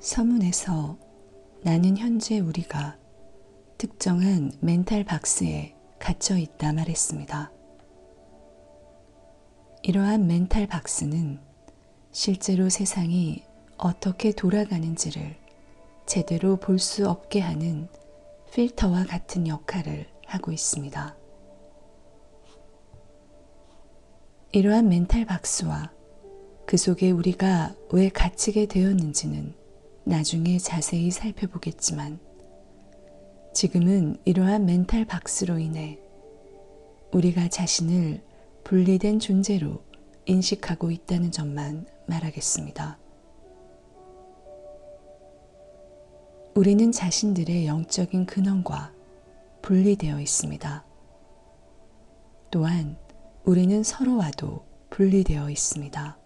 서문에서 나는 현재 우리가 특정한 멘탈 박스에 갇혀 있다 말했습니다. 이러한 멘탈 박스는 실제로 세상이 어떻게 돌아가는지를 제대로 볼 수 없게 하는 필터와 같은 역할을 하고 있습니다. 이러한 멘탈 박스와 그 속에 우리가 왜 갇히게 되었는지는 나중에 자세히 살펴보겠지만, 지금은 이러한 멘탈 박스로 인해 우리가 자신을 분리된 존재로 인식하고 있다는 점만 말하겠습니다. 우리는 자신들의 영적인 근원과 분리되어 있습니다. 또한 우리는 서로와도 분리되어 있습니다.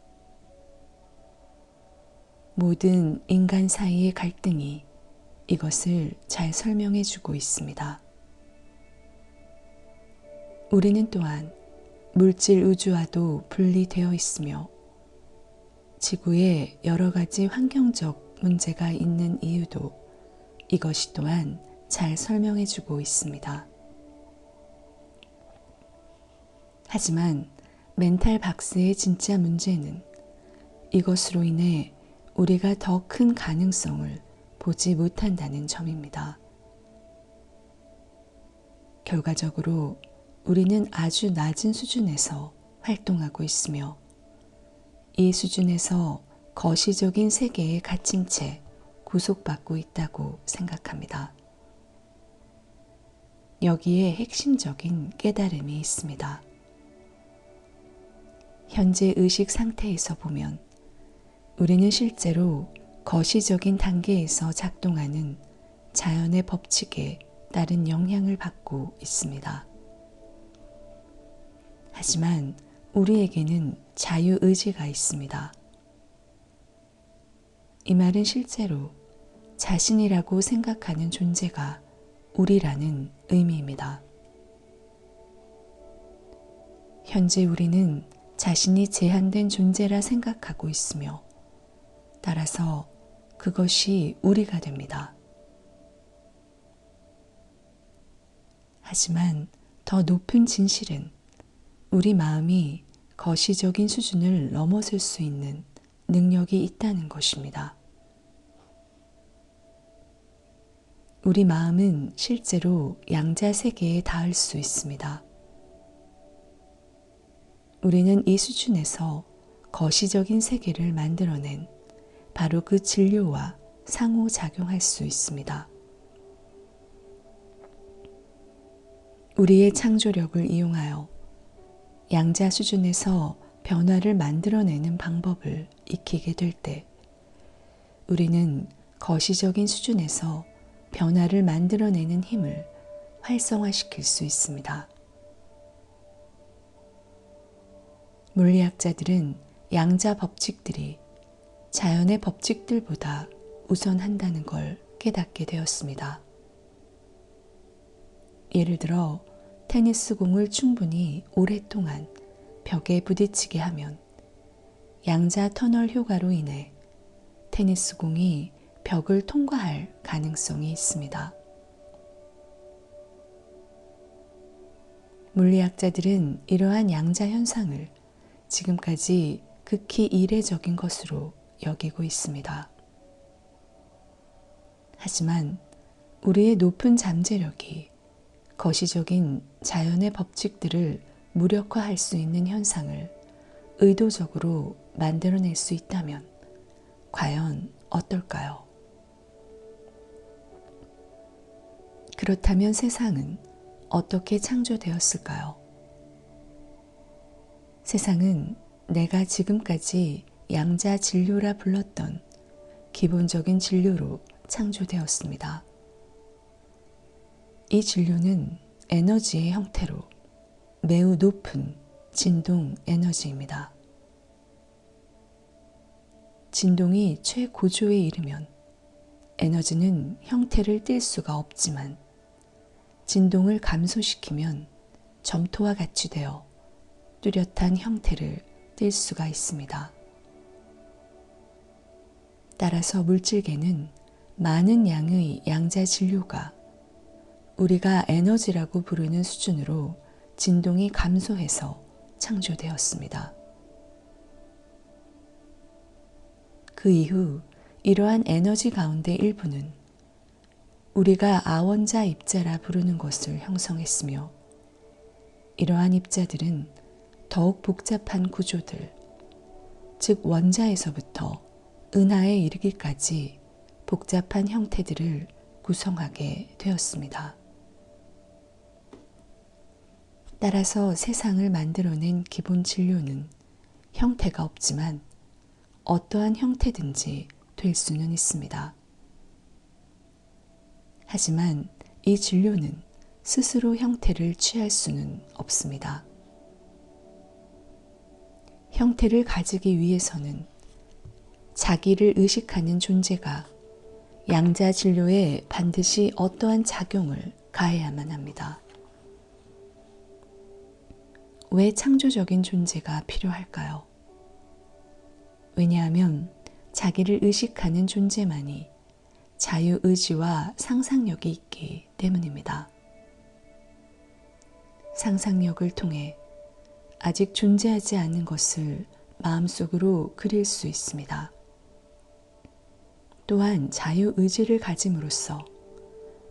모든 인간 사이의 갈등이 이것을 잘 설명해 주고 있습니다. 우리는 또한 물질 우주와도 분리되어 있으며, 지구에 여러 가지 환경적 문제가 있는 이유도 이것이 또한 잘 설명해 주고 있습니다. 하지만 멘탈 박스의 진짜 문제는 이것으로 인해 우리가 더 큰 가능성을 보지 못한다는 점입니다. 결과적으로 우리는 아주 낮은 수준에서 활동하고 있으며, 이 수준에서 거시적인 세계에 갇힌 채 구속받고 있다고 생각합니다. 여기에 핵심적인 깨달음이 있습니다. 현재 의식 상태에서 보면 우리는 실제로 거시적인 단계에서 작동하는 자연의 법칙에 따른 영향을 받고 있습니다. 하지만 우리에게는 자유의지가 있습니다. 이 말은 실제로 자신이라고 생각하는 존재가 우리라는 의미입니다. 현재 우리는 자신이 제한된 존재라 생각하고 있으며, 따라서 그것이 우리가 됩니다. 하지만 더 높은 진실은 우리 마음이 거시적인 수준을 넘어설 수 있는 능력이 있다는 것입니다. 우리 마음은 실제로 양자 세계에 닿을 수 있습니다. 우리는 이 수준에서 거시적인 세계를 만들어낸 바로 그 진료와 상호작용할 수 있습니다. 우리의 창조력을 이용하여 양자 수준에서 변화를 만들어내는 방법을 익히게 될 때, 우리는 거시적인 수준에서 변화를 만들어내는 힘을 활성화시킬 수 있습니다. 물리학자들은 양자 법칙들이 자연의 법칙들보다 우선한다는 걸 깨닫게 되었습니다. 예를 들어 테니스 공을 충분히 오랫동안 벽에 부딪히게 하면 양자 터널 효과로 인해 테니스 공이 벽을 통과할 가능성이 있습니다. 물리학자들은 이러한 양자 현상을 지금까지 극히 이례적인 것으로 여기고 있습니다. 하지만 우리의 높은 잠재력이 거시적인 자연의 법칙들을 무력화할 수 있는 현상을 의도적으로 만들어낼 수 있다면 과연 어떨까요? 그렇다면 세상은 어떻게 창조되었을까요? 세상은 내가 지금까지 양자 진료라 불렀던 기본적인 진료로 창조되었습니다. 이 진료는 에너지의 형태로 매우 높은 진동 에너지입니다. 진동이 최고조에 이르면 에너지는 형태를 띌 수가 없지만, 진동을 감소시키면 점토와 같이 되어 뚜렷한 형태를 띌 수가 있습니다. 따라서 물질계는 많은 양의 양자 진료가 우리가 에너지라고 부르는 수준으로 진동이 감소해서 창조되었습니다. 그 이후 이러한 에너지 가운데 일부는 우리가 아원자 입자라 부르는 것을 형성했으며, 이러한 입자들은 더욱 복잡한 구조들, 즉 원자에서부터 은하에 이르기까지 복잡한 형태들을 구성하게 되었습니다. 따라서 세상을 만들어낸 기본 진료는 형태가 없지만 어떠한 형태든지 될 수는 있습니다. 하지만 이 진료는 스스로 형태를 취할 수는 없습니다. 형태를 가지기 위해서는 자기를 의식하는 존재가 양자 진료에 반드시 어떠한 작용을 가해야만 합니다. 왜 창조적인 존재가 필요할까요? 왜냐하면 자기를 의식하는 존재만이 자유의지와 상상력이 있기 때문입니다. 상상력을 통해 아직 존재하지 않는 것을 마음속으로 그릴 수 있습니다. 또한 자유의지를 가짐으로써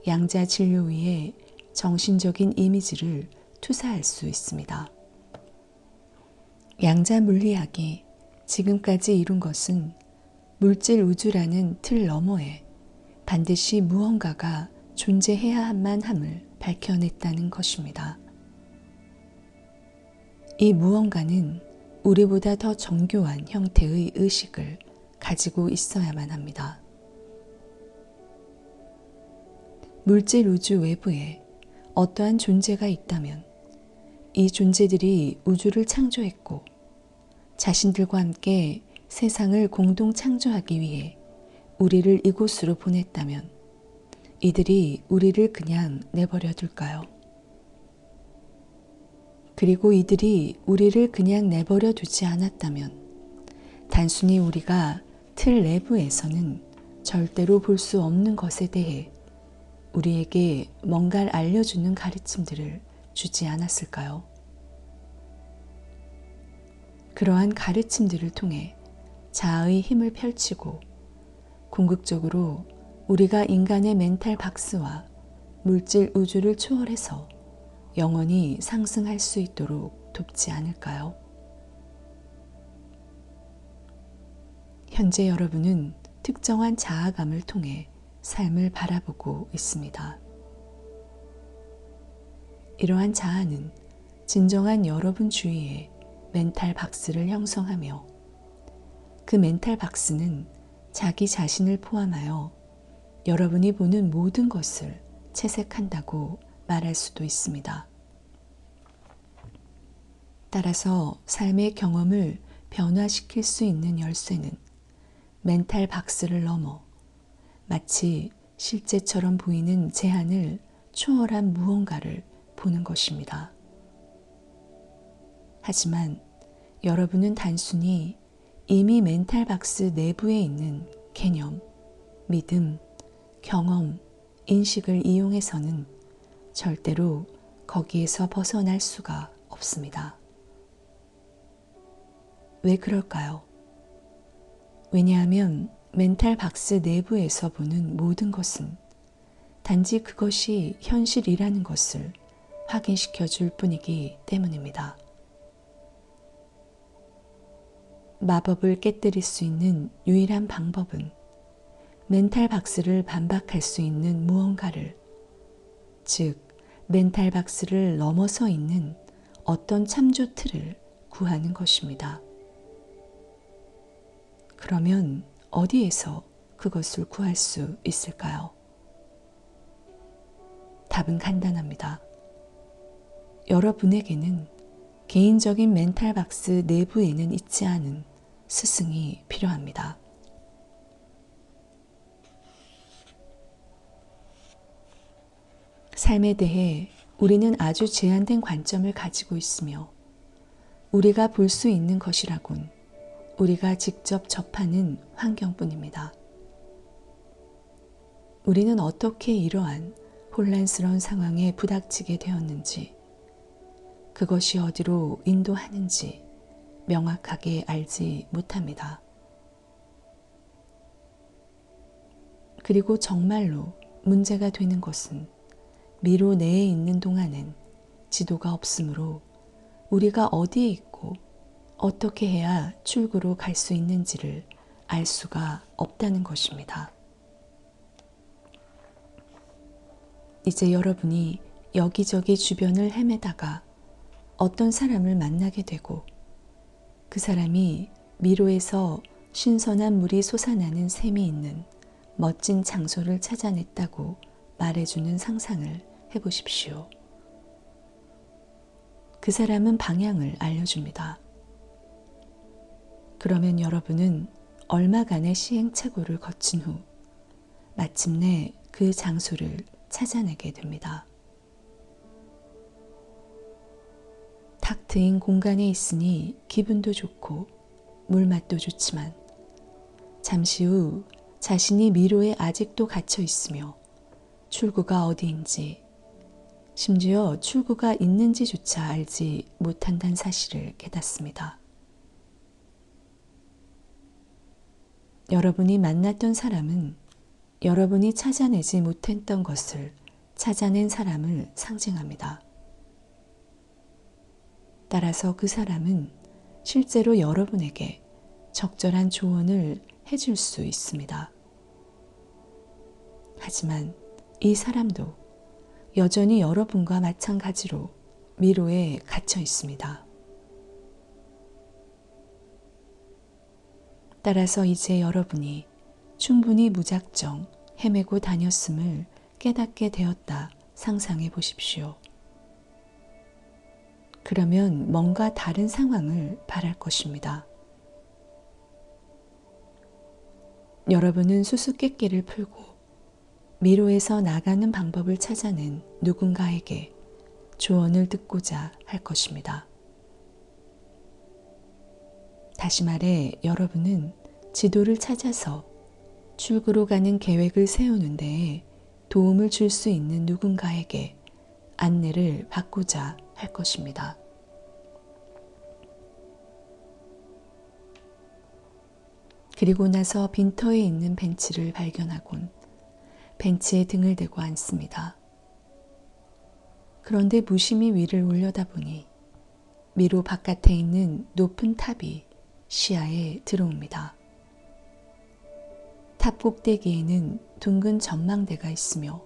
양자 진료 위에 정신적인 이미지를 투사할 수 있습니다. 양자 물리학이 지금까지 이룬 것은 물질 우주라는 틀 너머에 반드시 무언가가 존재해야만 함을 밝혀냈다는 것입니다. 이 무언가는 우리보다 더 정교한 형태의 의식을 가지고 있어야만 합니다. 물질 우주 외부에 어떠한 존재가 있다면 이 존재들이 우주를 창조했고 자신들과 함께 세상을 공동 창조하기 위해 우리를 이곳으로 보냈다면 이들이 우리를 그냥 내버려 둘까요? 그리고 이들이 우리를 그냥 내버려 두지 않았다면 단순히 우리가 틀 내부에서는 절대로 볼 수 없는 것에 대해 우리에게 뭔가를 알려주는 가르침들을 주지 않았을까요? 그러한 가르침들을 통해 자아의 힘을 펼치고 궁극적으로 우리가 인간의 멘탈 박스와 물질 우주를 초월해서 영원히 상승할 수 있도록 돕지 않을까요? 현재 여러분은 특정한 자아감을 통해 삶을 바라보고 있습니다. 이러한 자아는 진정한 여러분 주위에 멘탈 박스를 형성하며 그 멘탈 박스는 자기 자신을 포함하여 여러분이 보는 모든 것을 채색한다고 말할 수도 있습니다. 따라서 삶의 경험을 변화시킬 수 있는 열쇠는 멘탈 박스를 넘어 마치 실제처럼 보이는 제한을 초월한 무언가를 보는 것입니다. 하지만 여러분은 단순히 이미 멘탈 박스 내부에 있는 개념, 믿음, 경험, 인식을 이용해서는 절대로 거기에서 벗어날 수가 없습니다. 왜 그럴까요? 왜냐하면 멘탈 박스 내부에서 보는 모든 것은 단지 그것이 현실이라는 것을 확인시켜 줄 뿐이기 때문입니다. 마법을 깨뜨릴 수 있는 유일한 방법은 멘탈 박스를 반박할 수 있는 무언가를, 즉 멘탈 박스를 넘어서 있는 어떤 참조 틀을 구하는 것입니다. 그러면 어디에서 그것을 구할 수 있을까요? 답은 간단합니다. 여러분에게는 개인적인 멘탈 박스 내부에는 있지 않은 스승이 필요합니다. 삶에 대해 우리는 아주 제한된 관점을 가지고 있으며 우리가 볼 수 있는 것이라곤 우리가 직접 접하는 환경뿐입니다. 우리는 어떻게 이러한 혼란스러운 상황에 부닥치게 되었는지, 그것이 어디로 인도하는지 명확하게 알지 못합니다. 그리고 정말로 문제가 되는 것은 미로 내에 있는 동안엔 지도가 없으므로 우리가 어디에 있고 어떻게 해야 출구로 갈 수 있는지를 알 수가 없다는 것입니다. 이제 여러분이 여기저기 주변을 헤매다가 어떤 사람을 만나게 되고 그 사람이 미로에서 신선한 물이 솟아나는 샘이 있는 멋진 장소를 찾아냈다고 말해주는 상상을 해보십시오. 그 사람은 방향을 알려줍니다. 그러면 여러분은 얼마간의 시행착오를 거친 후 마침내 그 장소를 찾아내게 됩니다. 탁 트인 공간에 있으니 기분도 좋고 물맛도 좋지만 잠시 후 자신이 미로에 아직도 갇혀 있으며 출구가 어디인지, 심지어 출구가 있는지조차 알지 못한다는 사실을 깨닫습니다. 여러분이 만났던 사람은 여러분이 찾아내지 못했던 것을 찾아낸 사람을 상징합니다. 따라서 그 사람은 실제로 여러분에게 적절한 조언을 해줄 수 있습니다. 하지만 이 사람도 여전히 여러분과 마찬가지로 미로에 갇혀 있습니다. 따라서 이제 여러분이 충분히 무작정 헤매고 다녔음을 깨닫게 되었다 상상해 보십시오. 그러면 뭔가 다른 상황을 바랄 것입니다. 여러분은 수수께끼를 풀고 미로에서 나가는 방법을 찾아낸 누군가에게 조언을 듣고자 할 것입니다. 다시 말해 여러분은 지도를 찾아서 출구로 가는 계획을 세우는 데에 도움을 줄 수 있는 누군가에게 안내를 받고자 할 것입니다. 그리고 나서 빈터에 있는 벤치를 발견하곤 벤치에 등을 대고 앉습니다. 그런데 무심히 위를 올려다보니 미로 바깥에 있는 높은 탑이 시야에 들어옵니다. 탑 꼭대기에는 둥근 전망대가 있으며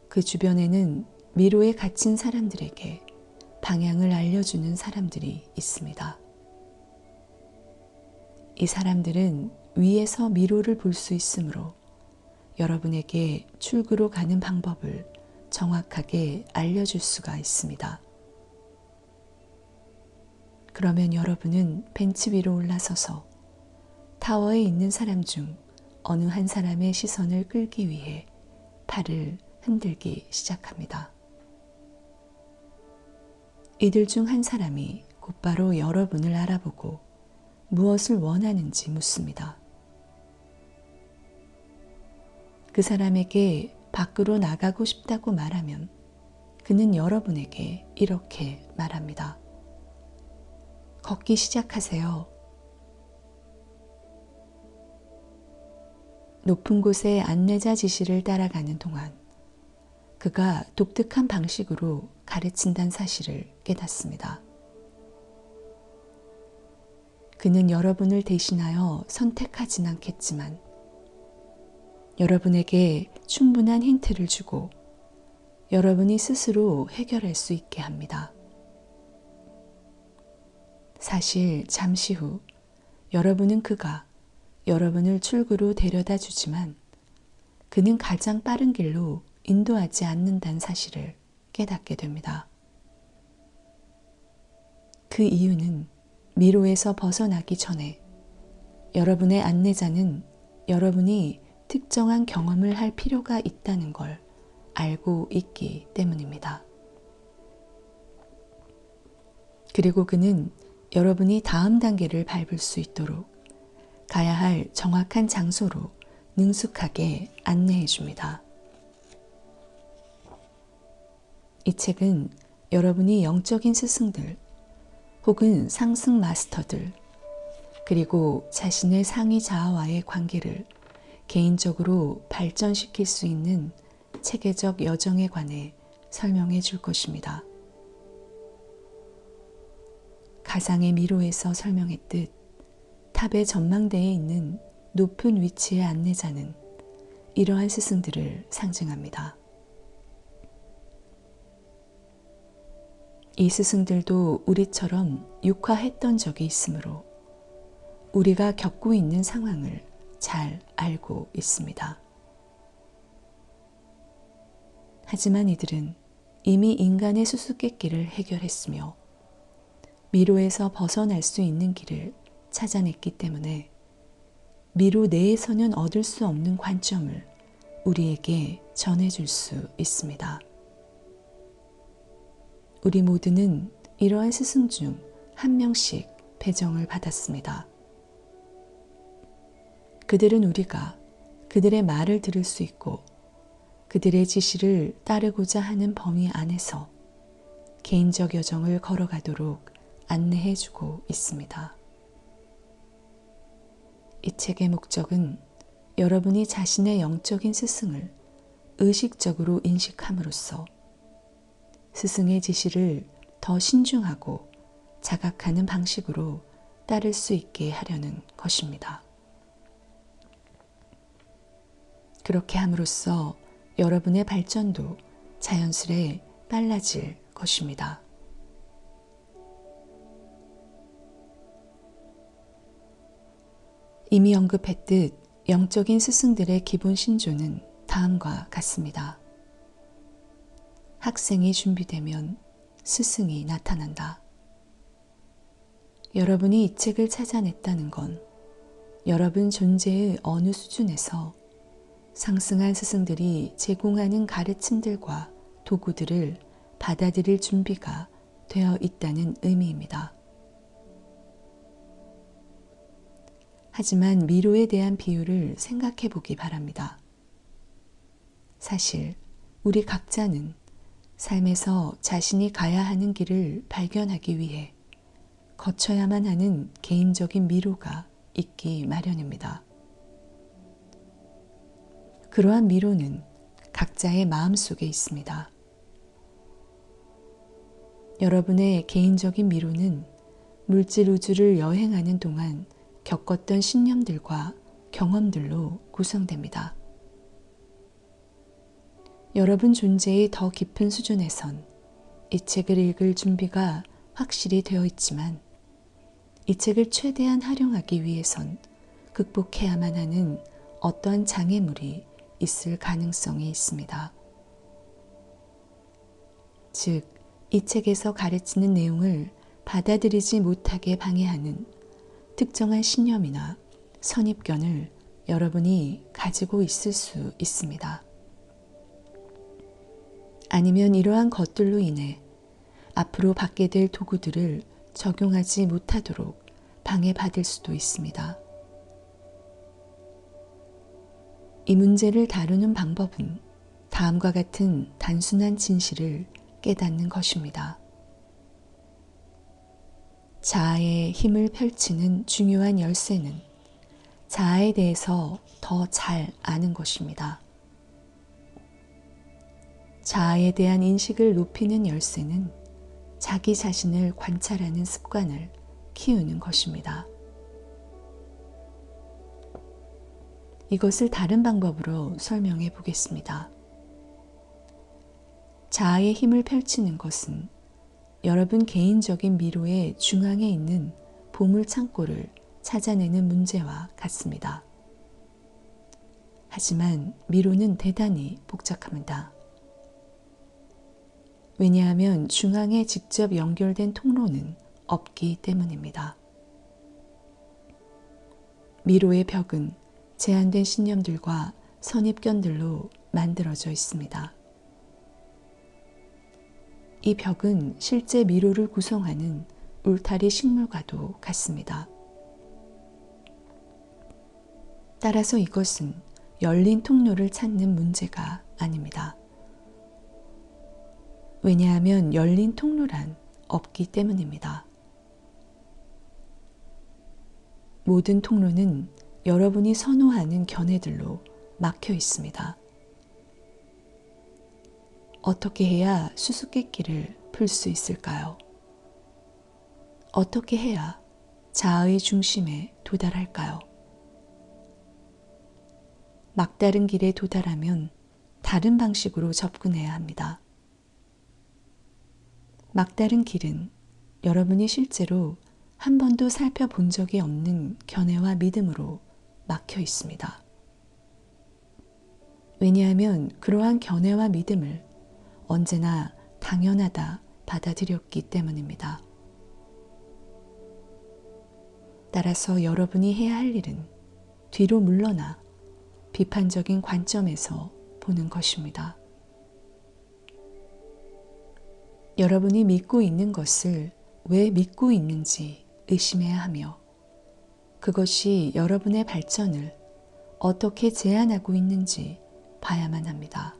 그 주변에는 미로에 갇힌 사람들에게 방향을 알려주는 사람들이 있습니다. 이 사람들은 위에서 미로를 볼 수 있으므로 여러분에게 출구로 가는 방법을 정확하게 알려줄 수가 있습니다. 그러면 여러분은 벤치 위로 올라서서 타워에 있는 사람 중 어느 한 사람의 시선을 끌기 위해 팔을 흔들기 시작합니다. 이들 중 한 사람이 곧바로 여러분을 알아보고 무엇을 원하는지 묻습니다. 그 사람에게 밖으로 나가고 싶다고 말하면 그는 여러분에게 이렇게 말합니다. 걷기 시작하세요. 높은 곳에 안내자 지시를 따라가는 동안 그가 독특한 방식으로 가르친다는 사실을 깨닫습니다. 그는 여러분을 대신하여 선택하진 않겠지만 여러분에게 충분한 힌트를 주고 여러분이 스스로 해결할 수 있게 합니다. 사실 잠시 후 여러분은 그가 여러분을 출구로 데려다 주지만 그는 가장 빠른 길로 인도하지 않는다는 사실을 깨닫게 됩니다. 그 이유는 미로에서 벗어나기 전에 여러분의 안내자는 여러분이 특정한 경험을 할 필요가 있다는 걸 알고 있기 때문입니다. 그리고 그는 여러분이 다음 단계를 밟을 수 있도록 가야 할 정확한 장소로 능숙하게 안내해 줍니다. 이 책은 여러분이 영적인 스승들 혹은 상승 마스터들 그리고 자신의 상위 자아와의 관계를 개인적으로 발전시킬 수 있는 체계적 여정에 관해 설명해 줄 것입니다. 가상의 미로에서 설명했듯 탑의 전망대에 있는 높은 위치의 안내자는 이러한 스승들을 상징합니다. 이 스승들도 우리처럼 육화했던 적이 있으므로 우리가 겪고 있는 상황을 잘 알고 있습니다. 하지만 이들은 이미 인간의 수수께끼를 해결했으며 미로에서 벗어날 수 있는 길을 찾아냈기 때문에 미로 내에서는 얻을 수 없는 관점을 우리에게 전해줄 수 있습니다. 우리 모두는 이러한 스승 중 한 명씩 배정을 받았습니다. 그들은 우리가 그들의 말을 들을 수 있고 그들의 지시를 따르고자 하는 범위 안에서 개인적 여정을 걸어가도록 안내해주고 있습니다. 이 책의 목적은 여러분이 자신의 영적인 스승을 의식적으로 인식함으로써 스승의 지시를 더 신중하고 자각하는 방식으로 따를 수 있게 하려는 것입니다. 그렇게 함으로써 여러분의 발전도 자연스레 빨라질 것입니다. 이미 언급했듯 영적인 스승들의 기본 신조는 다음과 같습니다. 학생이 준비되면 스승이 나타난다. 여러분이 이 책을 찾아냈다는 건 여러분 존재의 어느 수준에서 상승한 스승들이 제공하는 가르침들과 도구들을 받아들일 준비가 되어 있다는 의미입니다. 하지만 미로에 대한 비유를 생각해 보기 바랍니다. 사실 우리 각자는 삶에서 자신이 가야 하는 길을 발견하기 위해 거쳐야만 하는 개인적인 미로가 있기 마련입니다. 그러한 미로는 각자의 마음속에 있습니다. 여러분의 개인적인 미로는 물질 우주를 여행하는 동안 겪었던 신념들과 경험들로 구성됩니다. 여러분 존재의 더 깊은 수준에선 이 책을 읽을 준비가 확실히 되어 있지만 이 책을 최대한 활용하기 위해선 극복해야만 하는 어떠한 장애물이 있을 가능성이 있습니다. 즉, 이 책에서 가르치는 내용을 받아들이지 못하게 방해하는 특정한 신념이나 선입견을 여러분이 가지고 있을 수 있습니다. 아니면 이러한 것들로 인해 앞으로 받게 될 도구들을 적용하지 못하도록 방해받을 수도 있습니다. 이 문제를 다루는 방법은 다음과 같은 단순한 진실을 깨닫는 것입니다. 자아의 힘을 펼치는 중요한 열쇠는 자아에 대해서 더 잘 아는 것입니다. 자아에 대한 인식을 높이는 열쇠는 자기 자신을 관찰하는 습관을 키우는 것입니다. 이것을 다른 방법으로 설명해 보겠습니다. 자아의 힘을 펼치는 것은 여러분 개인적인 미로의 중앙에 있는 보물 창고를 찾아내는 문제와 같습니다. 하지만 미로는 대단히 복잡합니다. 왜냐하면 중앙에 직접 연결된 통로는 없기 때문입니다. 미로의 벽은 제한된 신념들과 선입견들로 만들어져 있습니다. 이 벽은 실제 미로를 구성하는 울타리 식물과도 같습니다. 따라서 이것은 열린 통로를 찾는 문제가 아닙니다. 왜냐하면 열린 통로란 없기 때문입니다. 모든 통로는 여러분이 선호하는 견해들로 막혀 있습니다. 어떻게 해야 수수께끼를 풀 수 있을까요? 어떻게 해야 자아의 중심에 도달할까요? 막다른 길에 도달하면 다른 방식으로 접근해야 합니다. 막다른 길은 여러분이 실제로 한 번도 살펴본 적이 없는 견해와 믿음으로 막혀 있습니다. 왜냐하면 그러한 견해와 믿음을 언제나 당연하다 받아들였기 때문입니다. 따라서 여러분이 해야 할 일은 뒤로 물러나 비판적인 관점에서 보는 것입니다. 여러분이 믿고 있는 것을 왜 믿고 있는지 의심해야 하며 그것이 여러분의 발전을 어떻게 제한하고 있는지 봐야만 합니다.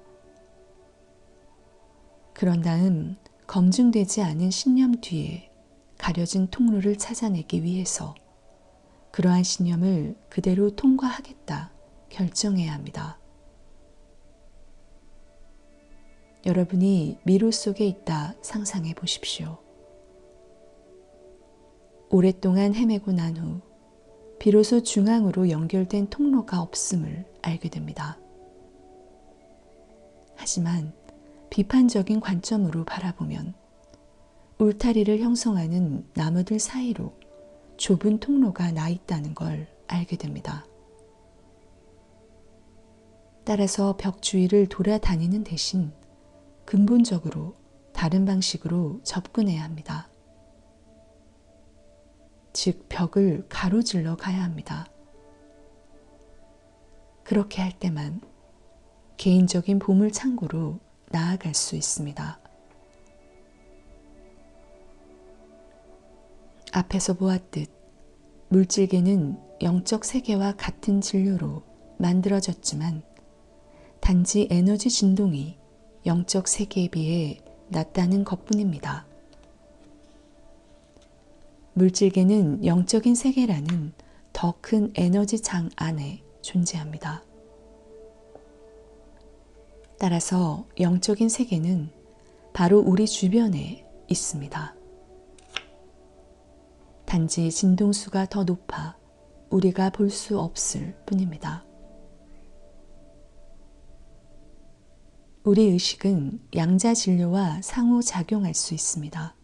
그런 다음 검증되지 않은 신념 뒤에 가려진 통로를 찾아내기 위해서 그러한 신념을 그대로 통과하겠다 결정해야 합니다. 여러분이 미로 속에 있다 상상해 보십시오. 오랫동안 헤매고 난 후 비로소 중앙으로 연결된 통로가 없음을 알게 됩니다. 하지만 비판적인 관점으로 바라보면 울타리를 형성하는 나무들 사이로 좁은 통로가 나 있다는 걸 알게 됩니다. 따라서 벽 주위를 돌아다니는 대신 근본적으로 다른 방식으로 접근해야 합니다. 즉, 벽을 가로질러 가야 합니다. 그렇게 할 때만 개인적인 보물창고로 나아갈 수 있습니다. 앞에서 보았듯 물질계는 영적 세계와 같은 진료로 만들어졌지만 단지 에너지 진동이 영적 세계에 비해 낮다는 것뿐입니다. 물질계는 영적인 세계라는 더 큰 에너지 장 안에 존재합니다. 따라서 영적인 세계는 바로 우리 주변에 있습니다. 단지 진동수가 더 높아 우리가 볼 수 없을 뿐입니다. 우리 의식은 양자 진료와 상호작용할 수 있습니다.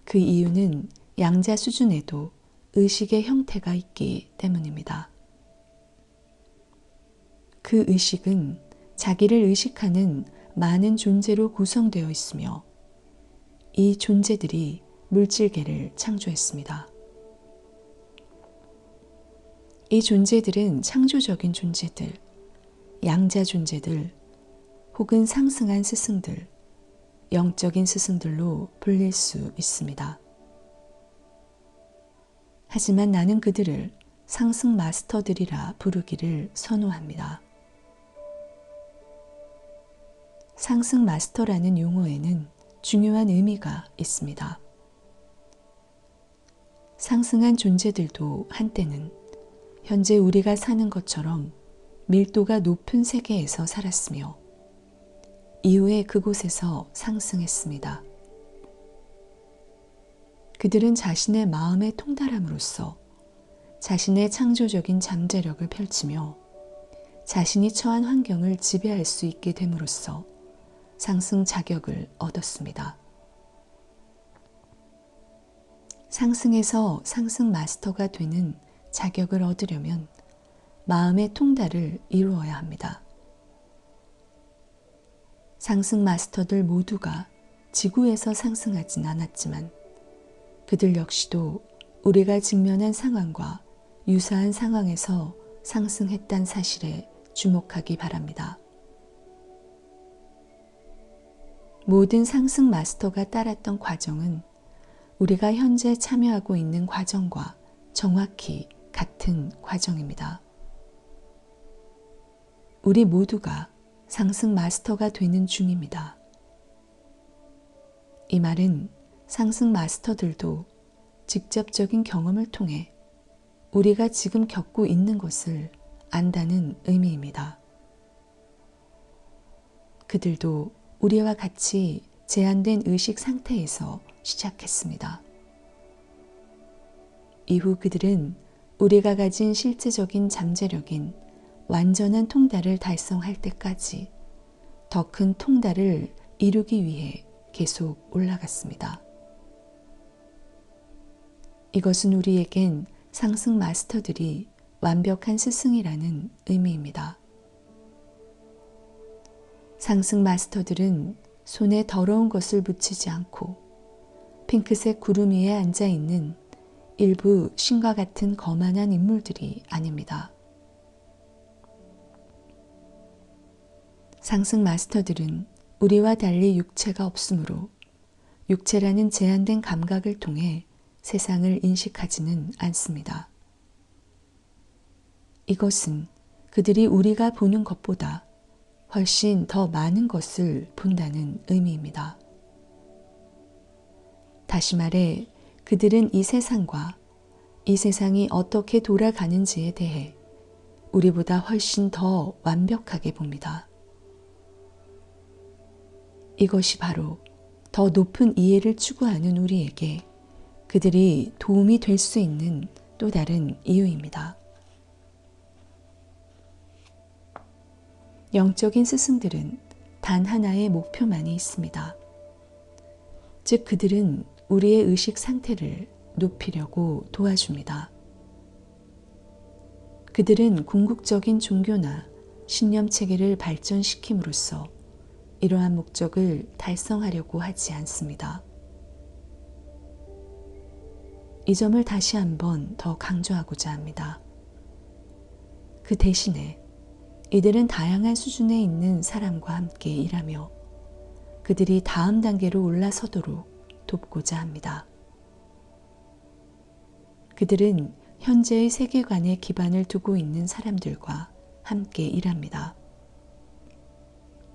그 이유는 양자 수준에도 의식의 형태가 있기 때문입니다. 그 의식은 자기를 의식하는 많은 존재로 구성되어 있으며 이 존재들이 물질계를 창조했습니다. 이 존재들은 창조적인 존재들, 양자 존재들, 혹은 상승한 스승들, 영적인 스승들로 불릴 수 있습니다. 하지만 나는 그들을 상승 마스터들이라 부르기를 선호합니다. 상승 마스터라는 용어에는 중요한 의미가 있습니다. 상승한 존재들도 한때는 현재 우리가 사는 것처럼 밀도가 높은 세계에서 살았으며 이후에 그곳에서 상승했습니다. 그들은 자신의 마음의 통달함으로써 자신의 창조적인 잠재력을 펼치며 자신이 처한 환경을 지배할 수 있게 됨으로써 상승 자격을 얻었습니다. 상승에서 상승 마스터가 되는 자격을 얻으려면 마음의 통달을 이루어야 합니다. 상승 마스터들 모두가 지구에서 상승하진 않았지만 그들 역시도 우리가 직면한 상황과 유사한 상황에서 상승했다는 사실에 주목하기 바랍니다. 모든 상승 마스터가 따랐던 과정은 우리가 현재 참여하고 있는 과정과 정확히 같은 과정입니다. 우리 모두가 상승 마스터가 되는 중입니다. 이 말은 상승 마스터들도 직접적인 경험을 통해 우리가 지금 겪고 있는 것을 안다는 의미입니다. 그들도 우리와 같이 제한된 의식 상태에서 시작했습니다. 이후 그들은 우리가 가진 실제적인 잠재력인 완전한 통달을 달성할 때까지 더 큰 통달을 이루기 위해 계속 올라갔습니다. 이것은 우리에겐 상승 마스터들이 완벽한 스승이라는 의미입니다. 상승 마스터들은 손에 더러운 것을 묻히지 않고 핑크색 구름 위에 앉아 있는 일부 신과 같은 거만한 인물들이 아닙니다. 상승 마스터들은 우리와 달리 육체가 없으므로 육체라는 제한된 감각을 통해 세상을 인식하지는 않습니다. 이것은 그들이 우리가 보는 것보다 훨씬 더 많은 것을 본다는 의미입니다. 다시 말해 그들은 이 세상과 이 세상이 어떻게 돌아가는지에 대해 우리보다 훨씬 더 완벽하게 봅니다. 이것이 바로 더 높은 이해를 추구하는 우리에게 그들이 도움이 될 수 있는 또 다른 이유입니다. 영적인 스승들은 단 하나의 목표만이 있습니다. 즉 그들은 우리의 의식 상태를 높이려고 도와줍니다. 그들은 궁극적인 종교나 신념 체계를 발전시킴으로써 이러한 목적을 달성하려고 하지 않습니다. 이 점을 다시 한번 더 강조하고자 합니다. 그 대신에 이들은 다양한 수준에 있는 사람과 함께 일하며 그들이 다음 단계로 올라서도록 돕고자 합니다. 그들은 현재의 세계관에 기반을 두고 있는 사람들과 함께 일합니다.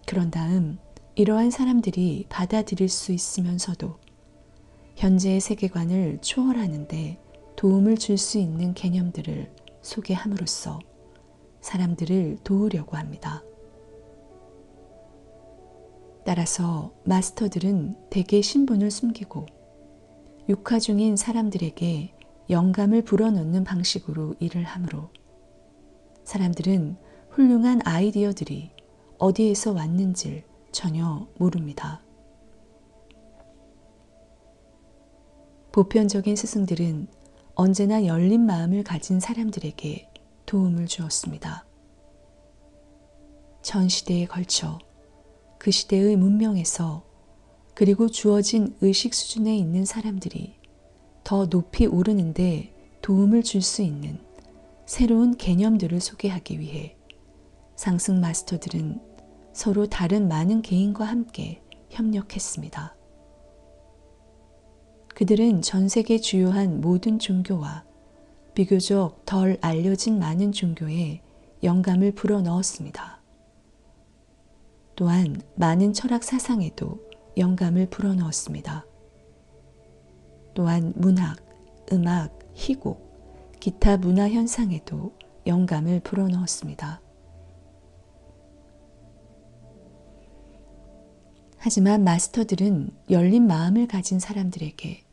그런 다음 이러한 사람들이 받아들일 수 있으면서도 현재의 세계관을 초월하는 데 도움을 줄 수 있는 개념들을 소개함으로써 사람들을 도우려고 합니다. 따라서 마스터들은 대개 신분을 숨기고 육화 중인 사람들에게 영감을 불어넣는 방식으로 일을 하므로 사람들은 훌륭한 아이디어들이 어디에서 왔는지를 전혀 모릅니다. 보편적인 스승들은 언제나 열린 마음을 가진 사람들에게 도움을 주었습니다. 전 시대에 걸쳐 그 시대의 문명에서 그리고 주어진 의식 수준에 있는 사람들이 더 높이 오르는데 도움을 줄 수 있는 새로운 개념들을 소개하기 위해 상승 마스터들은 서로 다른 많은 개인과 함께 협력했습니다. 그들은 전 세계 주요한 모든 종교와 비교적 덜 알려진 많은 종교에 영감을 불어넣었습니다. 또한 많은 철학 사상에도 영감을 불어넣었습니다. 또한 문학, 음악, 희곡, 기타 문화 현상에도 영감을 불어넣었습니다. 하지만 마스터들은 열린 마음을 가진 사람들에게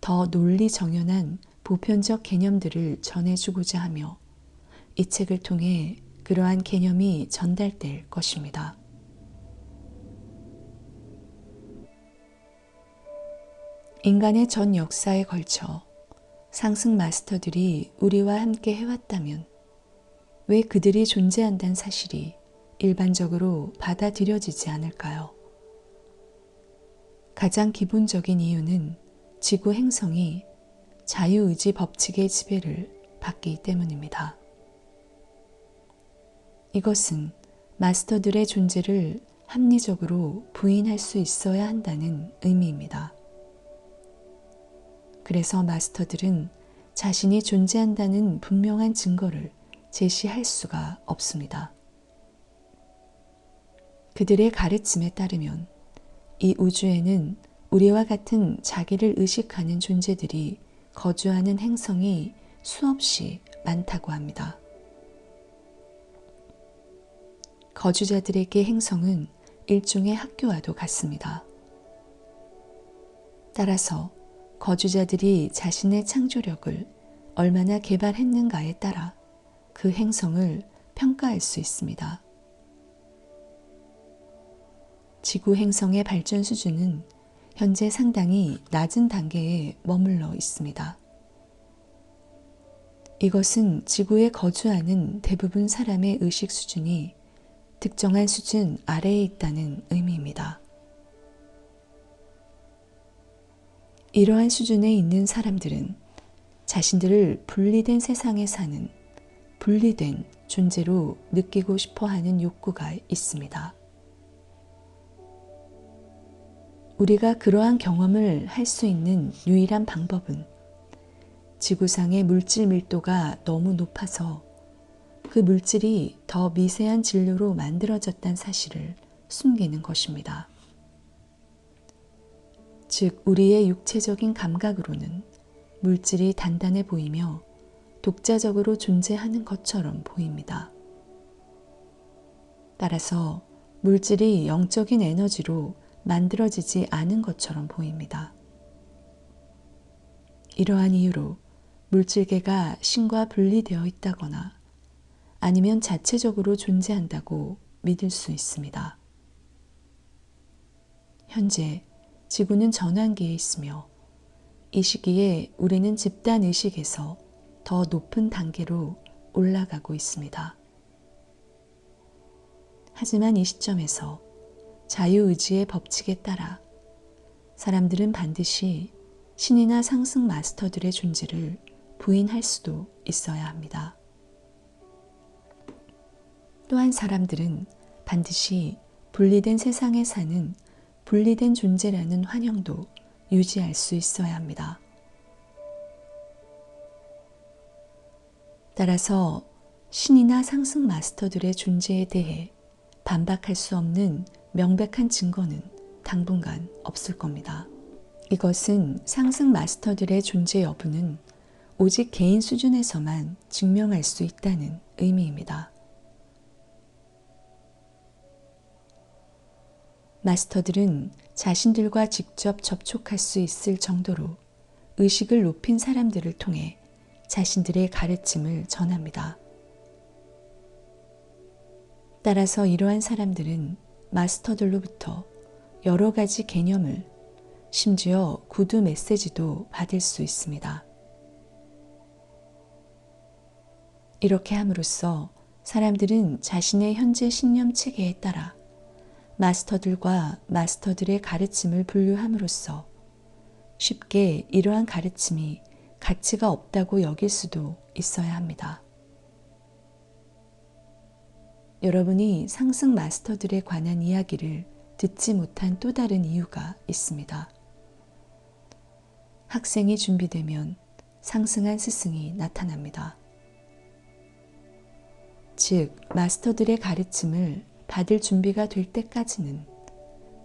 더 논리 정연한 보편적 개념들을 전해주고자 하며 이 책을 통해 그러한 개념이 전달될 것입니다. 인간의 전 역사에 걸쳐 상승 마스터들이 우리와 함께 해왔다면 왜 그들이 존재한다는 사실이 일반적으로 받아들여지지 않을까요? 가장 기본적인 이유는 지구 행성이 자유의지 법칙의 지배를 받기 때문입니다. 이것은 마스터들의 존재를 합리적으로 부인할 수 있어야 한다는 의미입니다. 그래서 마스터들은 자신이 존재한다는 분명한 증거를 제시할 수가 없습니다. 그들의 가르침에 따르면 이 우주에는 우리와 같은 자기를 의식하는 존재들이 거주하는 행성이 수없이 많다고 합니다. 거주자들에게 행성은 일종의 학교와도 같습니다. 따라서 거주자들이 자신의 창조력을 얼마나 개발했는가에 따라 그 행성을 평가할 수 있습니다. 지구 행성의 발전 수준은 현재 상당히 낮은 단계에 머물러 있습니다. 이것은 지구에 거주하는 대부분 사람의 의식 수준이 특정한 수준 아래에 있다는 의미입니다. 이러한 수준에 있는 사람들은 자신들을 분리된 세상에 사는 분리된 존재로 느끼고 싶어 하는 욕구가 있습니다. 우리가 그러한 경험을 할 수 있는 유일한 방법은 지구상의 물질 밀도가 너무 높아서 그 물질이 더 미세한 진료로 만들어졌다는 사실을 숨기는 것입니다. 즉, 우리의 육체적인 감각으로는 물질이 단단해 보이며 독자적으로 존재하는 것처럼 보입니다. 따라서 물질이 영적인 에너지로 만들어지지 않은 것처럼 보입니다. 이러한 이유로 물질계가 신과 분리되어 있다거나 아니면 자체적으로 존재한다고 믿을 수 있습니다. 현재 지구는 전환기에 있으며 이 시기에 우리는 집단의식에서 더 높은 단계로 올라가고 있습니다. 하지만 이 시점에서 자유의지의 법칙에 따라 사람들은 반드시 신이나 상승 마스터들의 존재를 부인할 수도 있어야 합니다. 또한 사람들은 반드시 분리된 세상에 사는 분리된 존재라는 환영도 유지할 수 있어야 합니다. 따라서 신이나 상승 마스터들의 존재에 대해 반박할 수 없는 명백한 증거는 당분간 없을 겁니다. 이것은 상승 마스터들의 존재 여부는 오직 개인 수준에서만 증명할 수 있다는 의미입니다. 마스터들은 자신들과 직접 접촉할 수 있을 정도로 의식을 높인 사람들을 통해 자신들의 가르침을 전합니다. 따라서 이러한 사람들은 마스터들로부터 여러 가지 개념을, 심지어 구두 메시지도 받을 수 있습니다. 이렇게 함으로써 사람들은 자신의 현재 신념 체계에 따라 마스터들과 마스터들의 가르침을 분류함으로써 쉽게 이러한 가르침이 가치가 없다고 여길 수도 있어야 합니다. 여러분이 상승 마스터들에 관한 이야기를 듣지 못한 또 다른 이유가 있습니다. 학생이 준비되면 상승한 스승이 나타납니다. 즉, 마스터들의 가르침을 받을 준비가 될 때까지는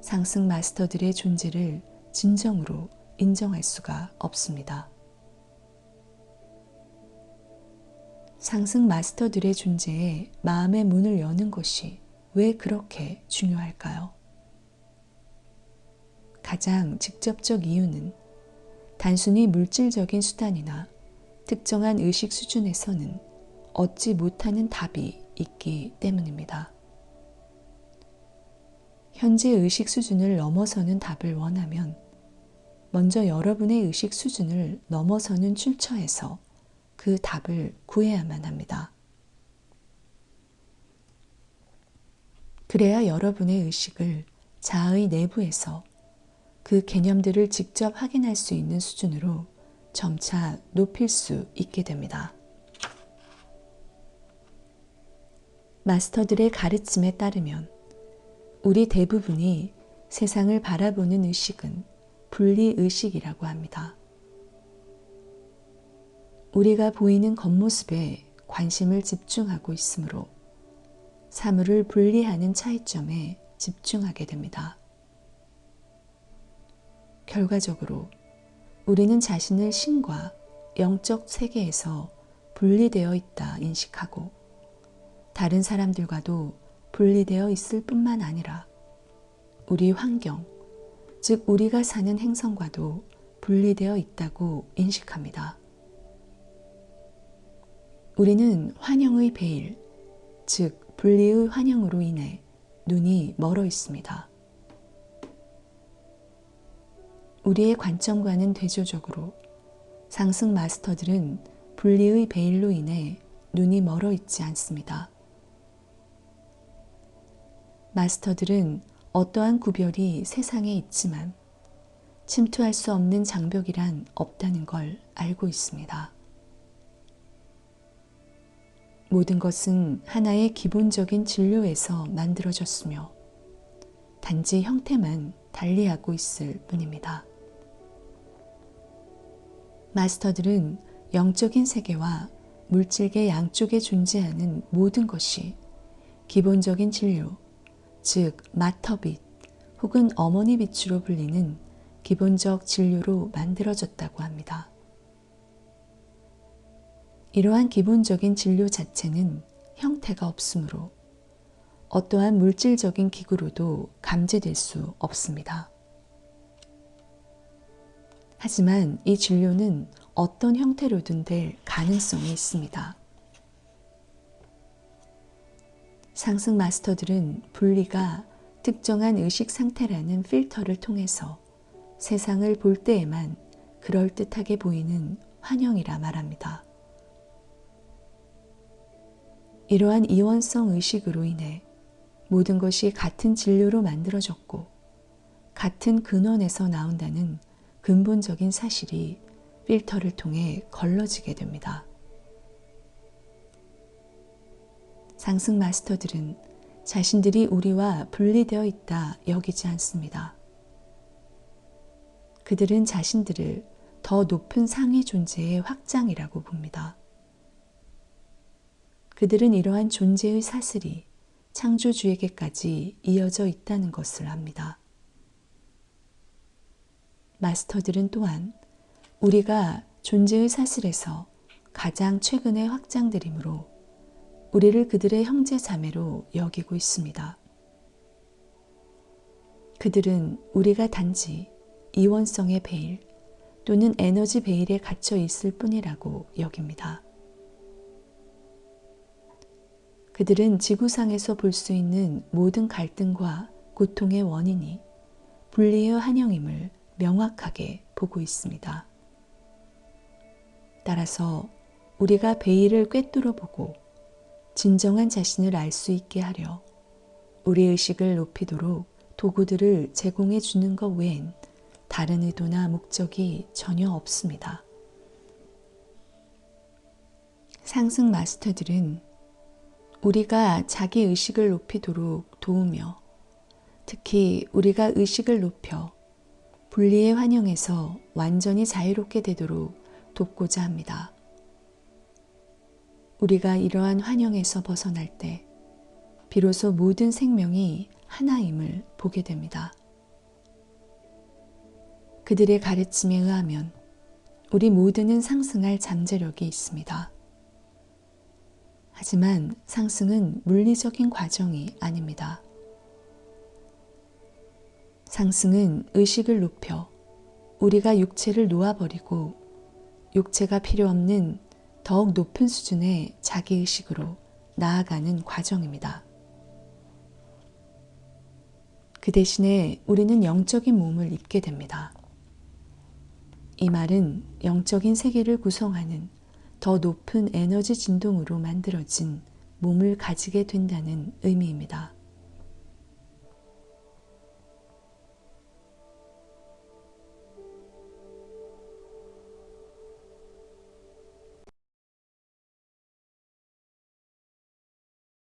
상승 마스터들의 존재를 진정으로 인정할 수가 없습니다. 상승 마스터들의 존재에 마음의 문을 여는 것이 왜 그렇게 중요할까요? 가장 직접적 이유는 단순히 물질적인 수단이나 특정한 의식 수준에서는 얻지 못하는 답이 있기 때문입니다. 현재 의식 수준을 넘어서는 답을 원하면 먼저 여러분의 의식 수준을 넘어서는 출처에서 그 답을 구해야만 합니다. 그래야 여러분의 의식을 자아의 내부에서 그 개념들을 직접 확인할 수 있는 수준으로 점차 높일 수 있게 됩니다. 마스터들의 가르침에 따르면 우리 대부분이 세상을 바라보는 의식은 분리의식이라고 합니다. 우리가 보이는 겉모습에 관심을 집중하고 있으므로 사물을 분리하는 차이점에 집중하게 됩니다. 결과적으로 우리는 자신을 신과 영적 세계에서 분리되어 있다 인식하고 다른 사람들과도 분리되어 있을 뿐만 아니라 우리 환경, 즉 우리가 사는 행성과도 분리되어 있다고 인식합니다. 우리는 환영의 베일, 즉 분리의 환영으로 인해 눈이 멀어 있습니다. 우리의 관점과는 대조적으로 상승 마스터들은 분리의 베일로 인해 눈이 멀어 있지 않습니다. 마스터들은 어떠한 구별이 세상에 있지만 침투할 수 없는 장벽이란 없다는 걸 알고 있습니다. 모든 것은 하나의 기본적인 진료에서 만들어졌으며 단지 형태만 달리하고 있을 뿐입니다. 마스터들은 영적인 세계와 물질계 양쪽에 존재하는 모든 것이 기본적인 진료, 즉 마터빛 혹은 어머니 빛으로 불리는 기본적 진료로 만들어졌다고 합니다. 이러한 기본적인 진료 자체는 형태가 없으므로 어떠한 물질적인 기구로도 감지될 수 없습니다. 하지만 이 진료는 어떤 형태로든 될 가능성이 있습니다. 상승 마스터들은 분리가 특정한 의식 상태라는 필터를 통해서 세상을 볼 때에만 그럴듯하게 보이는 환영이라 말합니다. 이러한 이원성 의식으로 인해 모든 것이 같은 진료로 만들어졌고 같은 근원에서 나온다는 근본적인 사실이 필터를 통해 걸러지게 됩니다. 상승 마스터들은 자신들이 우리와 분리되어 있다 여기지 않습니다. 그들은 자신들을 더 높은 상위 존재의 확장이라고 봅니다. 그들은 이러한 존재의 사슬이 창조주에게까지 이어져 있다는 것을 압니다. 마스터들은 또한 우리가 존재의 사슬에서 가장 최근의 확장들이므로 우리를 그들의 형제 자매로 여기고 있습니다. 그들은 우리가 단지 이원성의 베일 또는 에너지 베일에 갇혀 있을 뿐이라고 여깁니다. 그들은 지구상에서 볼 수 있는 모든 갈등과 고통의 원인이 분리의 환영임을 명확하게 보고 있습니다. 따라서 우리가 베일을 꿰뚫어 보고 진정한 자신을 알 수 있게 하려 우리 의식을 높이도록 도구들을 제공해 주는 것 외엔 다른 의도나 목적이 전혀 없습니다. 상승 마스터들은 우리가 자기 의식을 높이도록 도우며 특히 우리가 의식을 높여 분리의 환영에서 완전히 자유롭게 되도록 돕고자 합니다. 우리가 이러한 환영에서 벗어날 때 비로소 모든 생명이 하나임을 보게 됩니다. 그들의 가르침에 의하면 우리 모두는 상승할 잠재력이 있습니다. 하지만 상승은 물리적인 과정이 아닙니다. 상승은 의식을 높여 우리가 육체를 놓아버리고 육체가 필요 없는 더욱 높은 수준의 자기의식으로 나아가는 과정입니다. 그 대신에 우리는 영적인 몸을 입게 됩니다. 이 말은 영적인 세계를 구성하는 더 높은 에너지 진동으로 만들어진 몸을 가지게 된다는 의미입니다.